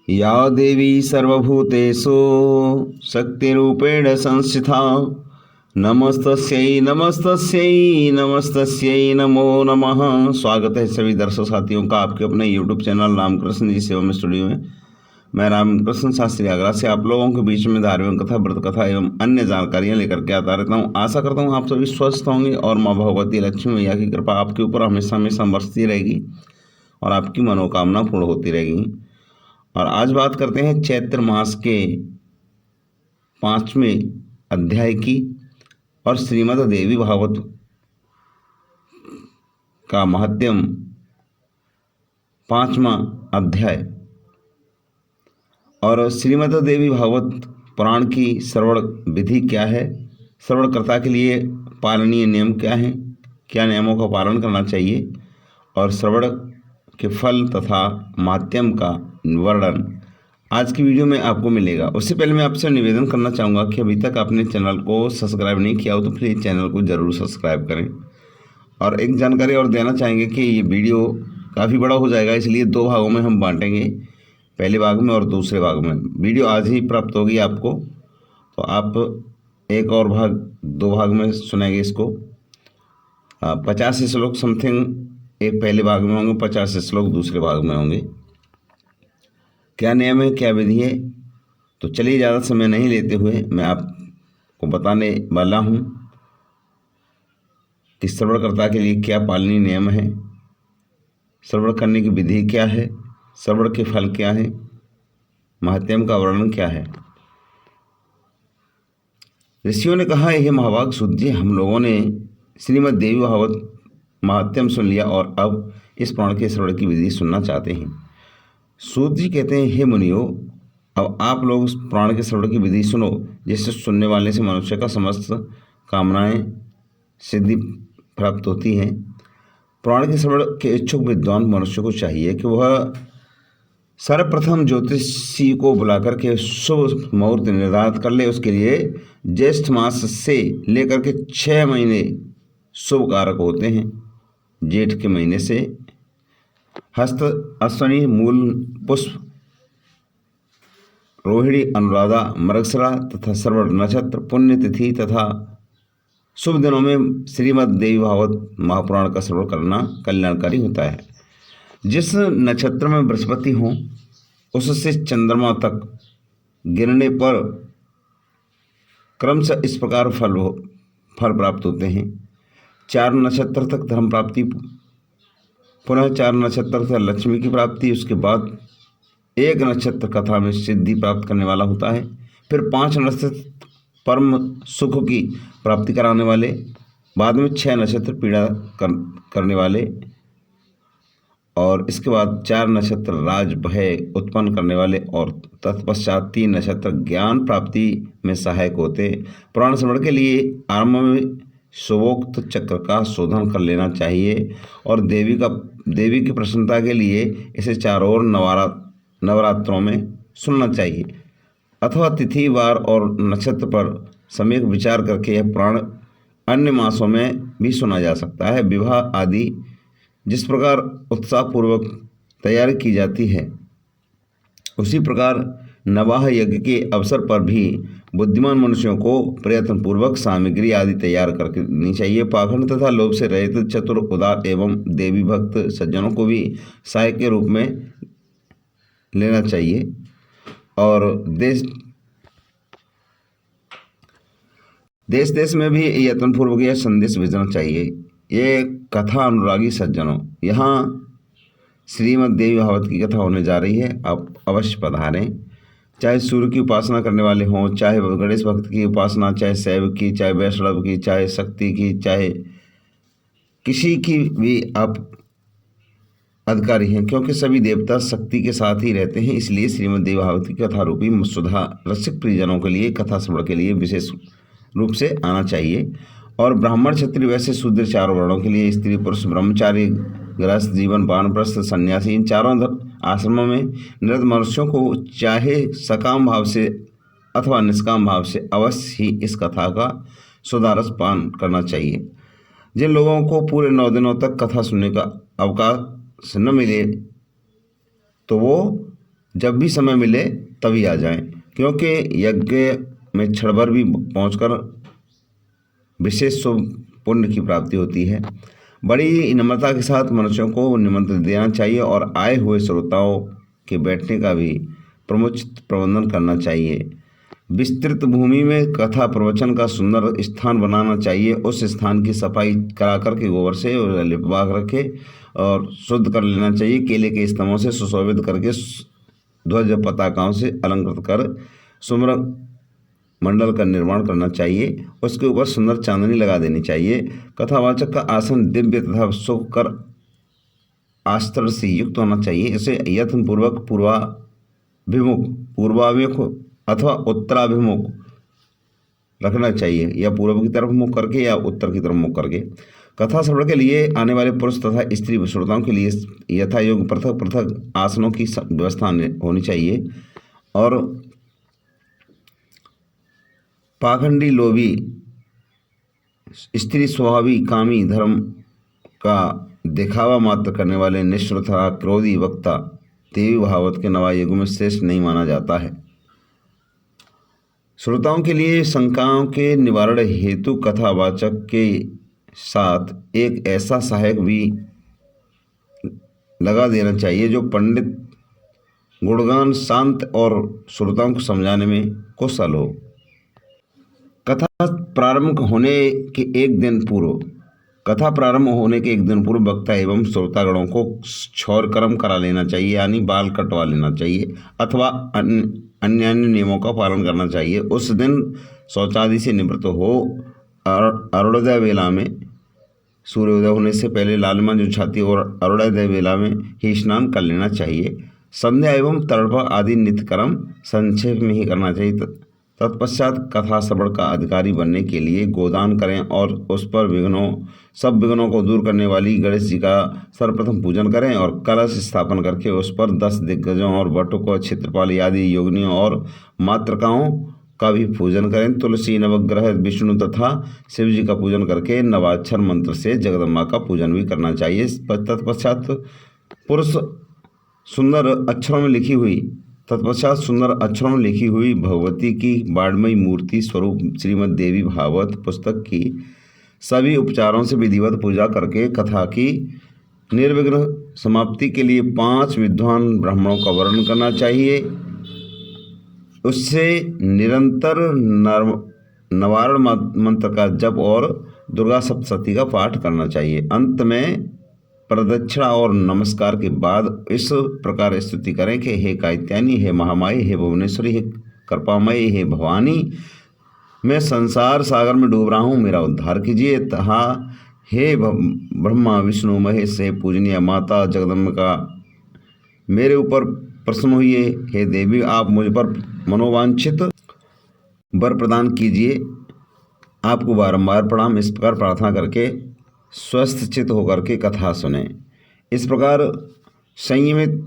या देवी सर्वभूतेषु शक्तिरूपेण संस्थिता नमस्तस्यै नमस्तस्यै नमस्तस्यै नमो नमः। स्वागत है सभी दर्शक साथियों का आपके अपने YouTube चैनल रामकृष्ण जी सेवा स्टूडियो में। मैं रामकृष्ण शास्त्री आगरा से आप लोगों के बीच में धार्मिक कथा, व्रत कथा एवं अन्य जानकारियां लेकर के आता रहता हूं। आशा करता हूं आप सभी स्वस्थ होंगे और माँ भगवती लक्ष्मी मैया की कृपा आपके ऊपर हमेशा हमेशा बरसती रहेगी और आपकी मनोकामना पूर्ण होती रहेगी। और आज बात करते हैं चैत्र मास के 5वें अध्याय की और श्रीमद् देवी भागवत का महत्म 5वां अध्याय और श्रीमद् देवी भागवत पुराण की श्रवण विधि क्या है, श्रवणकर्ता के लिए पालनीय नियम क्या हैं, क्या नियमों का पालन करना चाहिए और श्रवण के फल तथा माध्यम का वर्णन आज की वीडियो में आपको मिलेगा। उससे पहले मैं आपसे निवेदन करना चाहूँगा कि अभी तक आपने चैनल को सब्सक्राइब नहीं किया हो तो प्लीज़ चैनल को ज़रूर सब्सक्राइब करें। और एक जानकारी और देना चाहेंगे कि ये वीडियो काफ़ी बड़ा हो जाएगा, इसलिए 2 भागों में हम बांटेंगे, पहले भाग में और दूसरे भाग में। वीडियो आज ही प्राप्त होगी आपको, तो आप एक और भाग 2 भाग में सुनेंगे इसको। 50 श्लोक समथिंग एक पहले भाग में होंगे, 50 श्लोक दूसरे भाग में होंगे। क्या नियम है, क्या विधि है, तो चलिए ज़्यादा समय नहीं लेते हुए मैं आपको बताने वाला हूँ कि श्रवणकर्ता के लिए क्या पालनीय नियम है, श्रवण करने की विधि क्या है, श्रवण के फल क्या है, महात्म्य का वर्णन क्या है। ऋषियों ने कहा, यह महाभाग सूत जी, हम लोगों ने श्रीमद् देवी भागवत महात्म्य सुन लिया और अब इस पुराण के श्रवण की विधि सुनना चाहते हैं। सूत जी कहते हैं, हे मुनियो, अब आप लोग उस पुराण के श्रवण की विधि सुनो, जिससे सुनने वाले से मनुष्य का समस्त कामनाएं सिद्धि प्राप्त होती हैं। पुराण के श्रवण के इच्छुक विद्वान मनुष्य को चाहिए कि वह सर्वप्रथम ज्योतिषी को बुलाकर के शुभ मुहूर्त निर्धारित कर ले। उसके लिए ज्येष्ठ मास से लेकर के 6 महीने शुभ कारक होते हैं। जेठ के महीने से हस्त, अश्विनी, मूल, पुष्प, रोहिणी, अनुराधा, मृगशिरा तथा श्रवण नक्षत्र, पुण्यतिथि तथा शुभ दिनों में श्रीमद् देवी भागवत महापुराण का श्रवण करना कल्याणकारी होता है। जिस नक्षत्र में बृहस्पति हो उससे चंद्रमा तक गिरने पर क्रमशः इस प्रकार फल प्राप्त होते हैं। 4 नक्षत्र तक धर्म प्राप्ति, पुनः 4 नक्षत्र तक लक्ष्मी की प्राप्ति, उसके बाद 1 नक्षत्र कथा में सिद्धि प्राप्त करने वाला होता है। फिर 5 नक्षत्र परम सुख की प्राप्ति कराने वाले, बाद में 6 नक्षत्र पीड़ा करने वाले और इसके बाद 4 नक्षत्र राज भय उत्पन्न करने वाले और तत्पश्चात 3 नक्षत्र ज्ञान प्राप्ति में सहायक होते। पुराण श्रवण के लिए आरंभ में शुभोक्त चक्र का शोधन कर लेना चाहिए और देवी की प्रसन्नता के लिए इसे चारों ओर नवरात्रों में सुनना चाहिए अथवा तिथि, वार और नक्षत्र पर सम्यक विचार करके यह पुराण अन्य मासों में भी सुना जा सकता है। विवाह आदि जिस प्रकार उत्साहपूर्वक तैयारी की जाती है, उसी प्रकार नवाह यज्ञ के अवसर पर भी बुद्धिमान मनुष्यों को प्रयत्नपूर्वक सामग्री आदि तैयार करनी चाहिए। पाखंड तथा लोभ से रहित चतुर, उदार एवं देवी भक्त सज्जनों को भी सहायक के रूप में लेना चाहिए और देश देश में भी यत्नपूर्वक यह संदेश भेजना चाहिए। ये कथा अनुरागी सज्जनों, यहाँ श्रीमद् देवी भागवत की कथा होने जा रही है, आप अवश्य पधारें। चाहे सूर्य की उपासना करने वाले हों, चाहे गणेश भक्त की उपासना, चाहे शैव की, चाहे वैष्णव की, चाहे शक्ति की, चाहे किसी की भी आप अधिकारी हैं, क्योंकि सभी देवता शक्ति के साथ ही रहते हैं। इसलिए श्रीमद् देवी भागवत की कथा रूपी सुधा रसिक प्रियजनों के लिए कथा श्रवण के लिए विशेष रूप से आना चाहिए। और ब्राह्मण, क्षत्रिय, वैश्य, शूद्र 4 वर्णों के लिए, स्त्री, पुरुष, ब्रह्मचारी, गृहस्थ जीवन, वानप्रस्थ, सन्यासी, इन चारों आश्रमों में निरत मनुष्यों को चाहे सकाम भाव से अथवा निष्काम भाव से अवश्य ही इस कथा का सुधारस पान करना चाहिए। जिन लोगों को पूरे 9 दिनों तक कथा सुनने का अवकाश न मिले तो वो जब भी समय मिले तभी आ जाएं, क्योंकि यज्ञ में क्षण भर भी पहुंचकर विशेष शुभ पुण्य की प्राप्ति होती है। बड़ी नम्रता के साथ मनुष्यों को निमंत्रण देना चाहिए और आए हुए श्रोताओं के बैठने का भी समुचित प्रबंधन करना चाहिए। विस्तृत भूमि में कथा प्रवचन का सुंदर स्थान बनाना चाहिए। उस स्थान की सफाई करा कर के गोबर से लिपवा रखे और शुद्ध कर लेना चाहिए। केले के स्तंभों से सुशोभित करके ध्वज पताकाओं से अलंकृत कर सुमर मंडल का निर्माण करना चाहिए। उसके ऊपर सुंदर चांदनी लगा देनी चाहिए। कथावाचक का आसन दिव्य तथा सुख कर आस्त्र से युक्त होना चाहिए। इसे यत्नपूर्वक पूर्वाभिमुख अथवा उत्तराभिमुख रखना चाहिए, या पूर्व की तरफ मुख करके या उत्तर की तरफ मुख करके। कथा श्रवण के लिए आने वाले पुरुष तथा स्त्री श्रोताओं के लिए यथा योग्य पृथक पृथक आसनों की व्यवस्था होनी चाहिए। और पाखंडी, लोभी, स्त्री स्वभावी, कामी, धर्म का दिखावा मात्र करने वाले निष्ठुर तथा क्रोधी वक्ता देवी भागवत के नवायुग में श्रेष्ठ नहीं माना जाता है। श्रोताओं के लिए शंकाओं के निवारण हेतु कथावाचक के साथ एक ऐसा सहायक भी लगा देना चाहिए जो पंडित, गुणगान, शांत और श्रोताओं को समझाने में कुशल हो। कथा प्रारंभ होने के एक दिन पूर्व वक्ता एवं श्रोतागणों को क्षौर कर्म करा लेना चाहिए, यानी बाल कटवा लेना चाहिए अथवा अन्य नियमों का पालन करना चाहिए। उस दिन शौचादि से निवृत्त हो अरुणोदय वेला में, सूर्योदय होने से पहले लालिमा जो छाती और अरुणोदय वेला में ही स्नान कर लेना चाहिए। संध्या एवं तर्पण आदि नित्य कर्म संक्षेप में ही करना चाहिए। तत्पश्चात कथा श्रवण का अधिकारी बनने के लिए गोदान करें और उस पर सब विघ्नों को दूर करने वाली गणेश जी का सर्वप्रथम पूजन करें और कलश स्थापन करके उस पर 10 दिग्गजों और बटुकों, क्षेत्रपाल आदि योगिनियों और मातृकाओं का भी पूजन करें। तुलसी, नवग्रह, विष्णु तथा शिव जी का पूजन करके नवाक्षर मंत्र से जगदम्बा का पूजन भी करना चाहिए। तत्पश्चात सुंदर अक्षरों में लिखी हुई भगवती की बाणमयी मूर्ति स्वरूप श्रीमद् देवी भागवत पुस्तक की सभी उपचारों से विधिवत पूजा करके कथा की निर्विघ्न समाप्ति के लिए 5 विद्वान ब्राह्मणों का वर्णन करना चाहिए। उससे निरंतर नवारण मंत्र का जप और दुर्गा सप्तशती का पाठ करना चाहिए। अंत में प्रदक्षिणा और नमस्कार के बाद इस प्रकार स्तुति करें कि हे कात्यायनी, हे महामाई, हे भुवनेश्वरी, हे कृपामयी, हे भवानी, मैं संसार सागर में डूब रहा हूँ, मेरा उद्धार कीजिए। तथा हे ब्रह्मा, विष्णु, महेश, हे पूजनीय माता जगदम्बिका, मेरे ऊपर प्रसन्न हुई। हे देवी, आप मुझ पर मनोवांछित वर प्रदान कीजिए। आपको बारंबार प्रणाम। इस प्रकार प्रार्थना करके स्वस्थ चित्त होकर के कथा सुने। इस प्रकार संयमित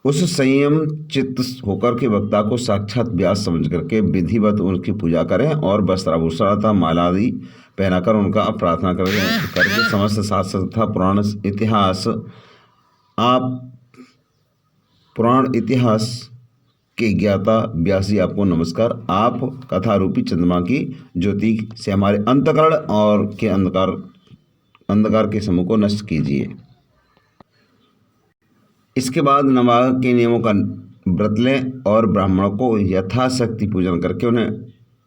संयम चित्त होकर के वक्ता को साक्षात व्यास समझ करके विधिवत उनकी पूजा करें और वस्त्राभूषण तथा माला आदि पहनाकर उनका प्रार्थना करके समस्त शास्त्र तथा पुराण इतिहास के ज्ञाता व्यास जी, आपको नमस्कार। आप कथा रूपी चंद्रमा की ज्योति से हमारे अंतःकरण और के अंधकार के समूह को नष्ट कीजिए। इसके बाद नवाह के नियमों का व्रत लें और ब्राह्मणों को यथाशक्ति पूजन करके उन्हें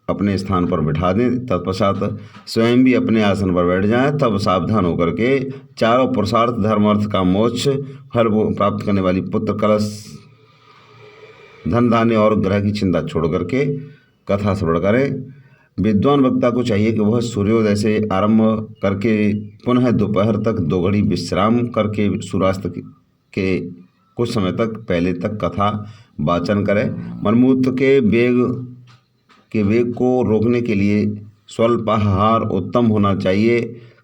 अपने स्थान पर बिठा दें। तत्पश्चात स्वयं भी अपने आसन पर बैठ जाएं। तब सावधान होकर के चारों पुरुषार्थ, धर्म, अर्थ, काम, मोक्ष फल प्राप्त करने वाली पुत्र, कलश, धन, धान्य और ग्रह की चिंता छोड़ करके कथा श्रवण करें। विद्वान वक्ता को चाहिए कि वह सूर्योदय से आरंभ करके पुनः दोपहर तक 2 घड़ी विश्राम करके सूर्यास्त के कुछ समय तक पहले तक कथा वाचन करें। मनमूत्र के वेग को रोकने के लिए स्वल्पाहार उत्तम होना चाहिए।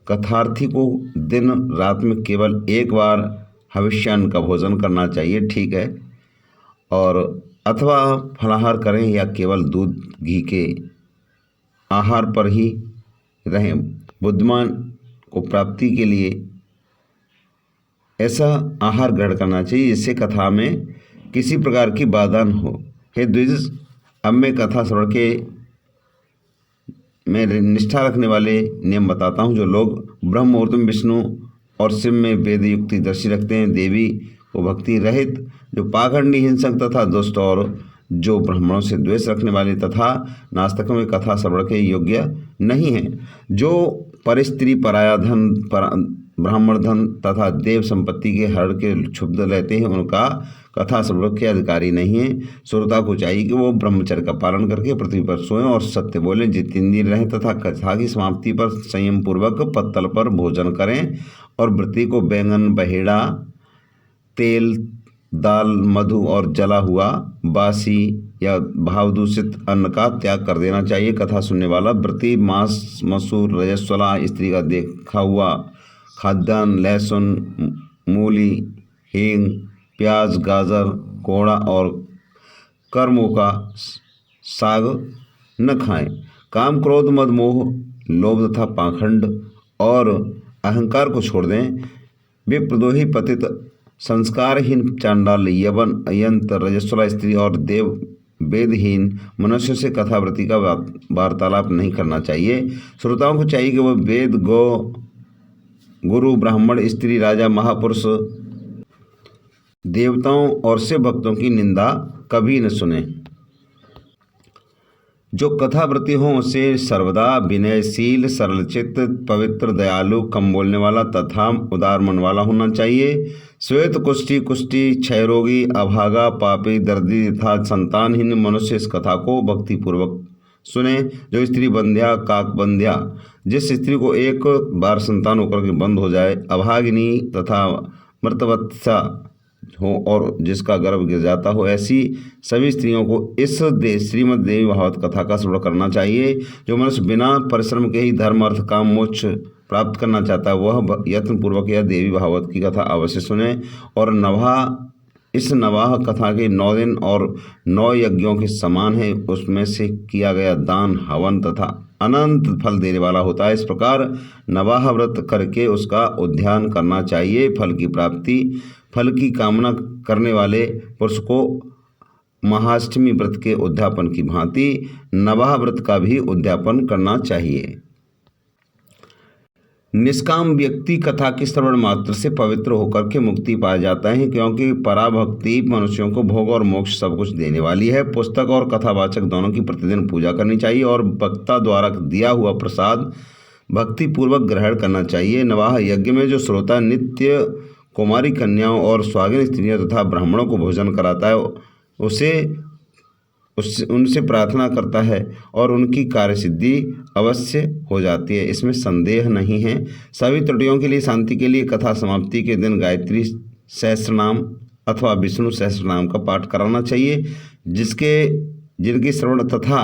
कथार्थी को दिन रात में केवल 1 बार हविष्यान्न का भोजन करना चाहिए, ठीक है, और अथवा फलाहार करें या केवल दूध घी के आहार पर ही रहें। बुद्धिमान को प्राप्ति के लिए ऐसा आहार ग्रहण करना चाहिए जिससे कथा में किसी प्रकार की बाधा न हो। हे द्विज, अब मैं कथा श्रवण के में निष्ठा रखने वाले नियम बताता हूँ। जो लोग ब्रह्म मुहूर्त में विष्णु और शिव में वेद युक्ति दृष्टि रखते हैं, देवी को भक्ति रहित, जो पाखंडी, हिंसक तथा दुष्ट और जो ब्राह्मणों से द्वेष रखने वाले तथा नास्तिकों में कथा श्रवण के योग्य नहीं है, जो परिस्त्री, पराया धन, ब्राह्मण धन तथा देव संपत्ति के हरण के क्षुब्ध रहते हैं, उनका कथा श्रवण के अधिकारी नहीं है। श्रोता को चाहिए कि वो ब्रह्मचर्य का पालन करके पृथ्वी पर सोएं और सत्य बोले, जितेंद्रिय रहें तथा कथा की समाप्ति पर संयम पूर्वक पत्तल पर भोजन करें और व्रती को बैंगन, बहेड़ा, तेल, दाल, मधु और जला हुआ बासी या भाव दूषित अन्न का त्याग कर देना चाहिए। कथा सुनने वाला व्रती मांस, मसूर, रजस्वला, स्त्री का देखा हुआ खाद्यान्न, लहसुन, मूली, हींग, प्याज, गाजर, कोहड़ा और कर्मों का साग न खाएं। काम, क्रोध, मद, मोह, लोभ तथा पाखंड और अहंकार को छोड़ दें। वे प्रदोही, पतित, संस्कारहीन, चांडाल, यवन, यंत्र, रजस्वला स्त्री और देव वेदहीन मनुष्य से कथावृत्ति का वार्तालाप नहीं करना चाहिए। श्रोताओं को चाहिए कि वह वेद, गौ, गुरु, ब्राह्मण, स्त्री, राजा, महापुरुष, देवताओं और शिव भक्तों की निंदा कभी न सुने। जो कथावृत्ति हो उसे सर्वदा विनयशील, सरलचित्त, पवित्र, दयालु, कम बोलने वाला तथा उदार मन वाला होना चाहिए। श्वेत कुष्ठी, क्षय रोगी, अभागा, पापी, दर्दी तथा संतानहीन मनुष्य इस कथा को भक्तिपूर्वक सुने। जो स्त्री बंध्या, काकबंध्या, जिस स्त्री को एक बार संतान होकर के बंद हो जाए, अभागिनी तथा मृतवत्सा हो और जिसका गर्भ गिर जाता हो, ऐसी सभी स्त्रियों को इस श्रीमद् देवी भागवत कथा का श्रवण करना चाहिए। जो मनुष्य बिना परिश्रम के ही धर्म, अर्थ, काम, मोक्ष प्राप्त करना चाहता है, वह यत्नपूर्वक यह देवी भागवत की कथा अवश्य सुने और इस नवाह कथा के 9 दिन और 9 यज्ञों के समान है। उसमें से किया गया दान, हवन तथा अनंत फल देने वाला होता है। इस प्रकार नवाह व्रत करके उसका उद्यान करना चाहिए। फल की कामना करने वाले पुरुष को महाअष्टमी व्रत के उद्यापन की भांति नवाह व्रत का भी उद्यापन करना चाहिए। निष्काम व्यक्ति कथा के श्रवण मात्र से पवित्र होकर के मुक्ति पा जाता है, क्योंकि पराभक्ति मनुष्यों को भोग और मोक्ष सब कुछ देने वाली है। पुस्तक और कथावाचक दोनों की प्रतिदिन पूजा करनी चाहिए और वक्ता द्वारा दिया हुआ प्रसाद भक्ति पूर्वक ग्रहण करना चाहिए। नवाह यज्ञ में जो श्रोता नित्य कुमारी कन्याओं और स्वागिन स्त्रियों तथा ब्राह्मणों को भोजन कराता है, उनसे प्रार्थना करता है और उनकी कार्य सिद्धि अवश्य हो जाती है, इसमें संदेह नहीं है। सभी त्रुटियों के लिए, शांति के लिए कथा समाप्ति के दिन गायत्री सहस्रनाम अथवा विष्णु सहस्रनाम का पाठ कराना चाहिए, जिनके श्रवण तथा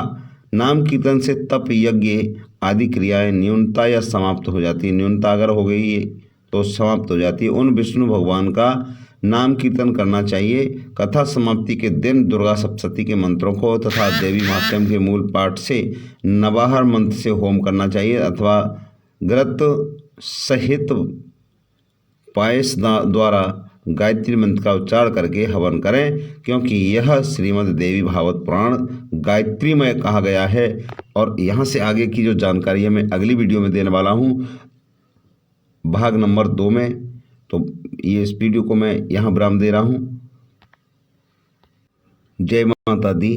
नाम कीर्तन से तप, यज्ञ आदि क्रियाएं न्यूनता या समाप्त हो जाती है। न्यूनता अगर हो गई तो समाप्त हो जाती है। उन विष्णु भगवान का नाम कीर्तन करना चाहिए। कथा समाप्ति के दिन दुर्गा सप्तशती के मंत्रों को तथा देवी महात्म्य के मूल पाठ से नवाहर मंत्र से होम करना चाहिए अथवा घृत सहित पायस द्वारा गायत्री मंत्र का उच्चारण करके हवन करें, क्योंकि यह श्रीमद् देवी भागवत पुराण गायत्रीमय कहा गया है। और यहाँ से आगे की जो जानकारी है मैं अगली वीडियो में देने वाला हूँ, भाग नंबर 2 में। तो ये इस वीडियो को मैं यहाँ विराम दे रहा हूँ। जय माता दी।